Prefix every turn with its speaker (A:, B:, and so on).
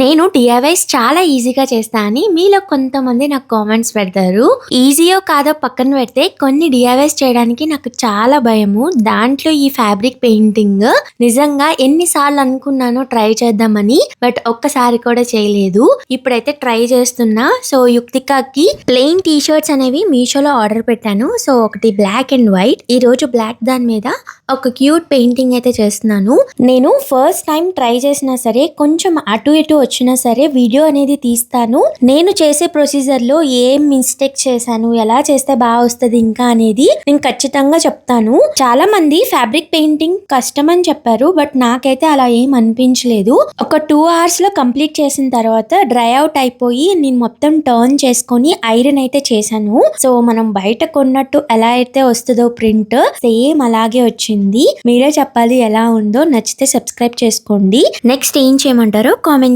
A: నేను డిఐవైస్ చాలా ఈజీగా చేస్తా అని మీలో కొంతమంది నాకు కామెంట్స్ పెడతారు. ఈజీయో కాదో పక్కన పెడితే కొన్ని డిఐవైస్ చేయడానికి నాకు చాలా భయము. దాంట్లో ఈ ఫ్యాబ్రిక్ పెయింటింగ్ నిజంగా ఎన్నిసార్లు అనుకున్నానో ట్రై చేద్దామని, బట్ ఒక్కసారి కూడా చేయలేదు. ఇప్పుడైతే ట్రై చేస్తున్నా. సో యుక్తికాకి ప్లెయిన్ టీ షర్ట్స్ అనేవి మీషోలో ఆర్డర్ పెట్టాను. సో ఒకటి బ్లాక్ అండ్ వైట్, ఈ రోజు బ్లాక్ దాని మీద ఒక క్యూట్ పెయింటింగ్ అయితే చేస్తున్నాను. నేను ఫస్ట్ టైం ట్రై చేసినా సరే కొంచెం అటు ఇటు వచ్చినా సరే వీడియో అనేది తీస్తాను. నేను చేసే ప్రొసీజర్ లో ఏం మిస్టేక్ చేశాను, ఎలా చేస్తే బాగా వస్తుంది ఇంకా అనేది నేను ఖచ్చితంగా చెప్తాను. చాలా మంది ఫ్యాబ్రిక్ పెయింటింగ్ కష్టం అని చెప్పారు, బట్ నాకైతే అలా ఏం అనిపించలేదు. ఒక 2 hours లో కంప్లీట్ చేసిన తర్వాత డ్రై అవుట్ అయిపోయి నేను మొత్తం టర్న్ చేసుకొని ఐరన్ అయితే చేశాను. సో మనం బయట కొన్నట్టు ఎలా అయితే వస్తుందో ప్రింట్ సేమ్ అలాగే వచ్చింది. మీరే చెప్పాలి ఎలా ఉందో. నచ్చితే సబ్స్క్రైబ్ చేసుకోండి. నెక్స్ట్ ఏం చేయమంటారో కామెంట్